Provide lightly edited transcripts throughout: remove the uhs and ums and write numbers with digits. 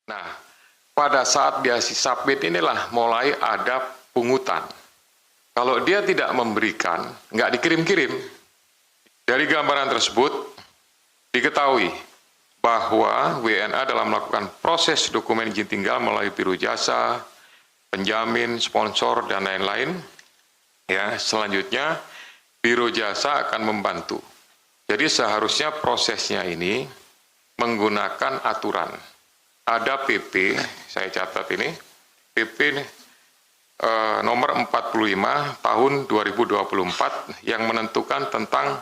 Nah, pada saat dia submit inilah mulai ada pungutan. Kalau dia tidak memberikan, nggak dikirim-kirim. Dari gambaran tersebut, diketahui bahwa WNA dalam melakukan proses dokumen izin tinggal melalui biro jasa, penjamin, sponsor, dan lain-lain, ya, selanjutnya biro jasa akan membantu. Jadi seharusnya prosesnya ini menggunakan aturan. Ada PP, saya catat ini, PP nomor 45 tahun 2024 yang menentukan tentang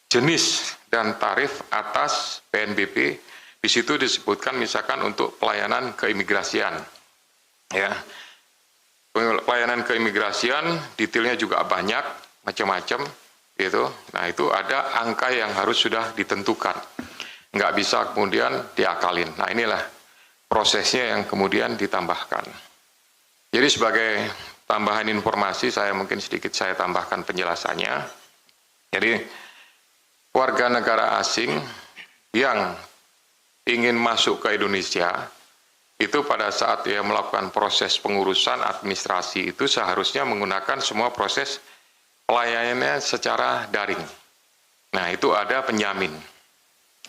jenis dan tarif atas PNBP. Di situ disebutkan misalkan untuk pelayanan keimigrasian. Ya. Pelayanan keimigrasian detailnya juga banyak, macam-macam gitu. Nah, itu ada angka yang harus sudah ditentukan. Nggak bisa kemudian diakalin. Nah, inilah prosesnya yang kemudian ditambahkan. Jadi sebagai tambahan informasi, mungkin sedikit saya tambahkan penjelasannya. Jadi warga negara asing yang ingin masuk ke Indonesia, itu pada saat dia melakukan proses pengurusan administrasi itu seharusnya menggunakan semua proses pelayanannya secara daring. Nah, itu ada penjamin.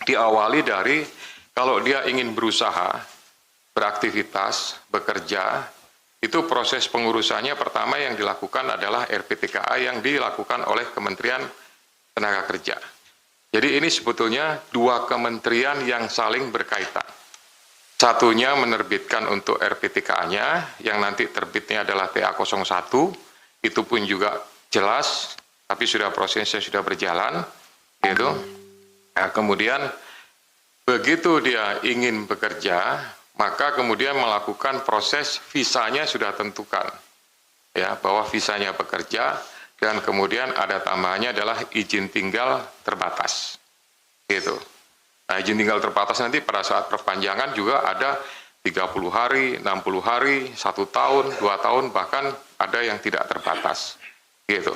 Diawali dari kalau dia ingin berusaha, beraktivitas, bekerja, itu proses pengurusannya pertama yang dilakukan adalah RPTKA yang dilakukan oleh Kementerian Tenaga Kerja. Jadi ini sebetulnya dua kementerian yang saling berkaitan. Satunya menerbitkan untuk RPTKA-nya, yang nanti terbitnya adalah TA01, itu pun juga jelas, tapi prosesnya sudah berjalan, gitu. Nah, kemudian begitu dia ingin bekerja, maka kemudian melakukan proses visanya sudah tentukan, ya, bahwa visanya bekerja, dan kemudian ada tambahannya adalah izin tinggal terbatas, gitu. Nah, izin tinggal terbatas nanti pada saat perpanjangan juga ada 30 hari, 60 hari, 1 tahun, 2 tahun, bahkan ada yang tidak terbatas, gitu.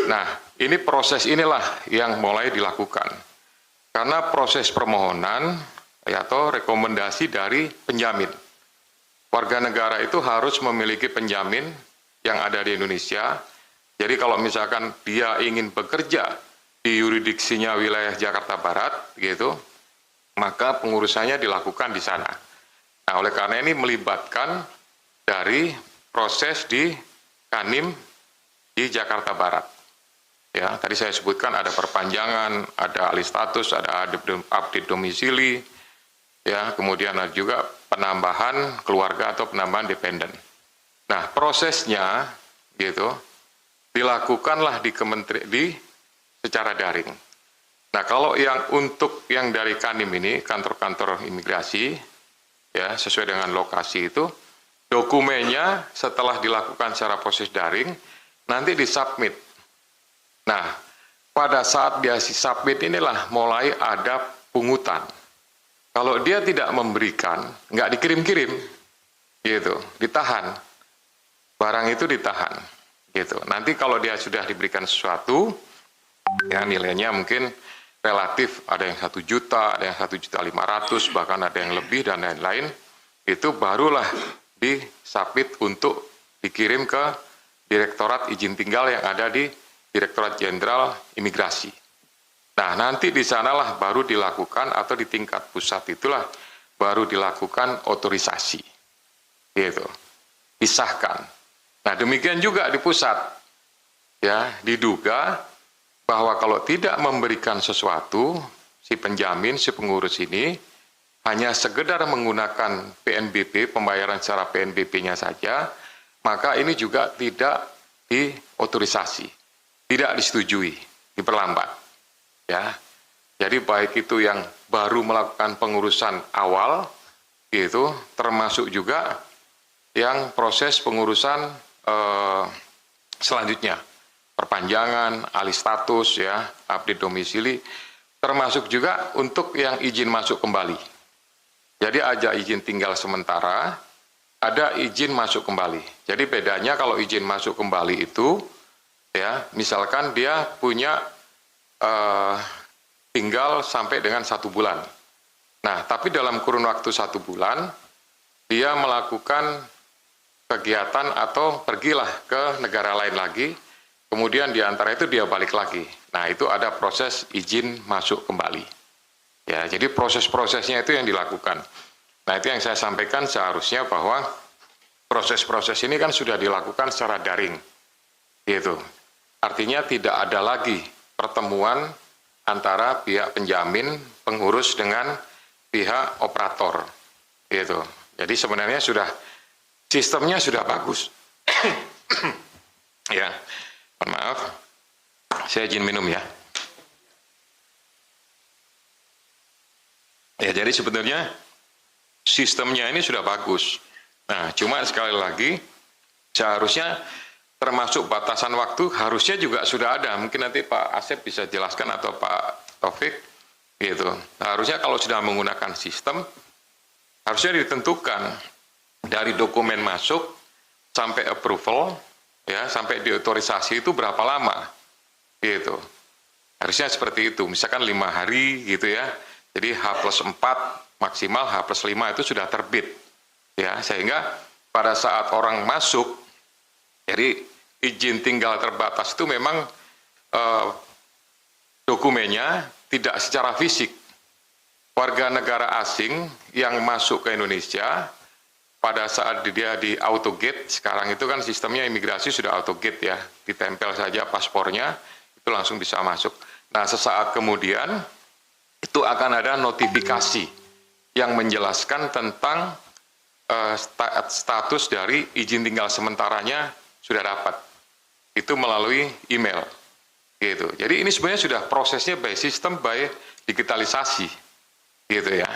Nah, ini proses inilah yang mulai dilakukan. Karena proses permohonan atau rekomendasi dari penjamin. Warga negara itu harus memiliki penjamin yang ada di Indonesia. Jadi kalau misalkan dia ingin bekerja di yuridiksinya wilayah Jakarta Barat, gitu, maka pengurusannya dilakukan di sana. Nah, oleh karena ini melibatkan dari proses di Kanim di Jakarta Barat. Ya, tadi saya sebutkan ada perpanjangan, ada alih status, ada update domisili, ya, kemudian ada juga penambahan keluarga atau penambahan dependen. Nah, prosesnya gitu dilakukanlah di secara daring. Nah, kalau untuk yang dari Kanim ini, kantor-kantor imigrasi, ya, sesuai dengan lokasi itu, dokumennya setelah dilakukan secara proses daring, nanti disubmit. Nah, pada saat dia submit inilah mulai ada pungutan. Kalau dia tidak memberikan, nggak dikirim-kirim, gitu, ditahan. Barang itu ditahan, gitu. Nanti kalau dia sudah diberikan sesuatu, ya nilainya mungkin relatif, ada yang 1 juta, ada yang 1.500.000, bahkan ada yang lebih dan lain-lain, itu barulah disubmit untuk dikirim ke Direktorat Izin Tinggal yang ada di Direktorat Jenderal Imigrasi. Nah, nanti di sanalah baru dilakukan, atau di tingkat pusat itulah baru dilakukan otorisasi, gitu, disahkan. Nah, demikian juga di pusat, ya, diduga bahwa kalau tidak memberikan sesuatu, si penjamin, si pengurus ini hanya sekedar menggunakan PNBP, pembayaran secara PNBP-nya saja, maka ini juga tidak diotorisasi, tidak disetujui, diperlambat, ya. Jadi baik itu yang baru melakukan pengurusan awal, gitu, termasuk juga yang proses pengurusan selanjutnya, perpanjangan, alih status, ya, update domisili, termasuk juga untuk yang izin masuk kembali. Jadi ada izin tinggal sementara, ada izin masuk kembali. Jadi bedanya kalau izin masuk kembali itu, ya, misalkan dia punya tinggal sampai dengan 1 bulan. Nah, tapi dalam kurun waktu 1 bulan, dia melakukan kegiatan atau pergilah ke negara lain lagi, kemudian di antara itu dia balik lagi. Nah, itu ada proses izin masuk kembali. Ya, jadi proses-prosesnya itu yang dilakukan. Nah, itu yang saya sampaikan seharusnya bahwa proses-proses ini kan sudah dilakukan secara daring. Gitu. Artinya tidak ada lagi pertemuan antara pihak penjamin, pengurus dengan pihak operator. Gitu. Jadi sebenarnya sistemnya sudah bagus. Ya, mohon maaf, saya izin minum ya. Ya, jadi sebenarnya sistemnya ini sudah bagus. Nah, cuma sekali lagi, seharusnya termasuk batasan waktu, harusnya juga sudah ada. Mungkin nanti Pak Asep bisa jelaskan atau Pak Taufik, gitu. Nah, harusnya kalau sudah menggunakan sistem, harusnya ditentukan dari dokumen masuk sampai approval, ya, sampai diotorisasi itu berapa lama, gitu. Harusnya seperti itu, misalkan 5 hari, gitu ya. Jadi H+4 maksimal H+5 itu sudah terbit, ya, sehingga pada saat orang masuk, jadi izin tinggal terbatas itu memang dokumennya tidak secara fisik. Warga negara asing yang masuk ke Indonesia pada saat dia di autogate, sekarang itu kan sistemnya imigrasi sudah autogate ya, ditempel saja paspornya, itu langsung bisa masuk. Nah, sesaat kemudian itu akan ada notifikasi yang menjelaskan tentang status dari izin tinggal sementaranya sudah dapat. Itu melalui email. Gitu. Jadi ini sebenarnya sudah prosesnya by sistem, by digitalisasi. Gitu ya.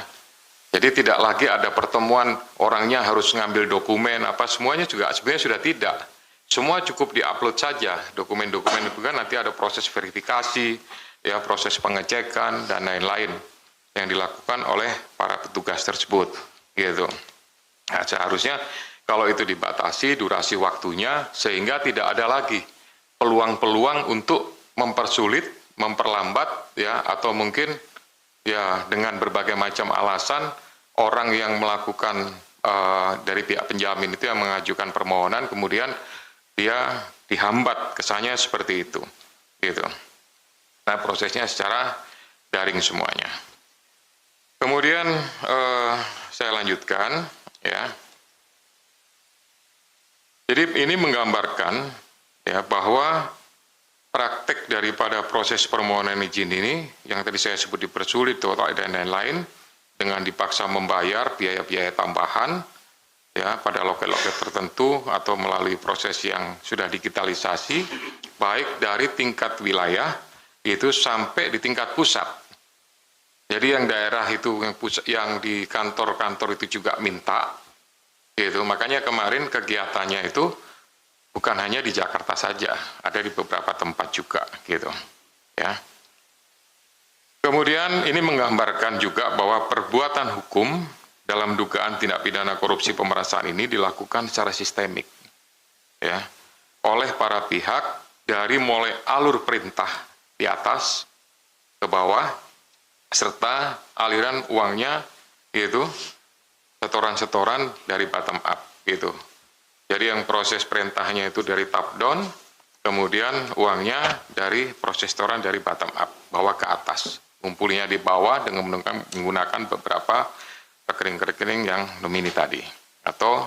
Jadi tidak lagi ada pertemuan orangnya harus ngambil dokumen apa semuanya juga sebenarnya sudah tidak. Semua cukup diupload saja dokumen-dokumen itu kan nanti ada proses verifikasi, ya proses pengecekan dan lain-lain yang dilakukan oleh para petugas tersebut. Gitu. Nah, seharusnya kalau itu dibatasi durasi waktunya sehingga tidak ada lagi peluang-peluang untuk mempersulit, memperlambat ya atau mungkin ya dengan berbagai macam alasan orang yang melakukan dari pihak penjamin itu yang mengajukan permohonan kemudian dia dihambat, kesannya seperti itu gitu. Nah, prosesnya secara daring semuanya. Kemudian saya lanjutkan ya. Jadi ini menggambarkan ya bahwa praktek daripada proses permohonan izin ini yang tadi saya sebut dipersulit dan lain-lain dengan dipaksa membayar biaya-biaya tambahan ya pada loket-loket tertentu atau melalui proses yang sudah digitalisasi baik dari tingkat wilayah itu sampai di tingkat pusat. Jadi yang daerah itu yang di kantor-kantor itu juga minta gitu. Makanya kemarin kegiatannya itu bukan hanya di Jakarta saja, ada di beberapa tempat juga, gitu. Ya. Kemudian ini menggambarkan juga bahwa perbuatan hukum dalam dugaan tindak pidana korupsi pemerasan ini dilakukan secara sistemik, ya, oleh para pihak dari mulai alur perintah di atas ke bawah, serta aliran uangnya, yaitu setoran-setoran dari bottom up, gitu. Jadi yang proses perintahnya itu dari top down, kemudian uangnya dari proses setoran dari bottom up, bawah ke atas. Ngumpulnya di bawah dengan menggunakan beberapa rekening-rekening yang nomini tadi, atau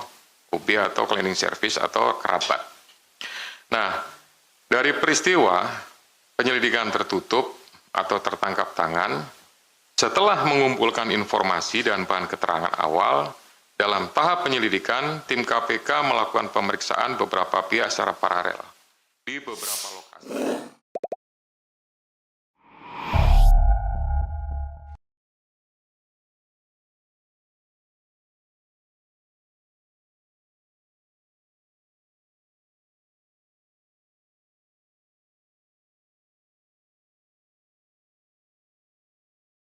UB atau cleaning service atau kerabat. Nah, dari peristiwa penyelidikan tertutup atau tertangkap tangan, setelah mengumpulkan informasi dan bahan keterangan awal, dalam tahap penyelidikan, tim KPK melakukan pemeriksaan beberapa pihak secara paralel di beberapa lokasi.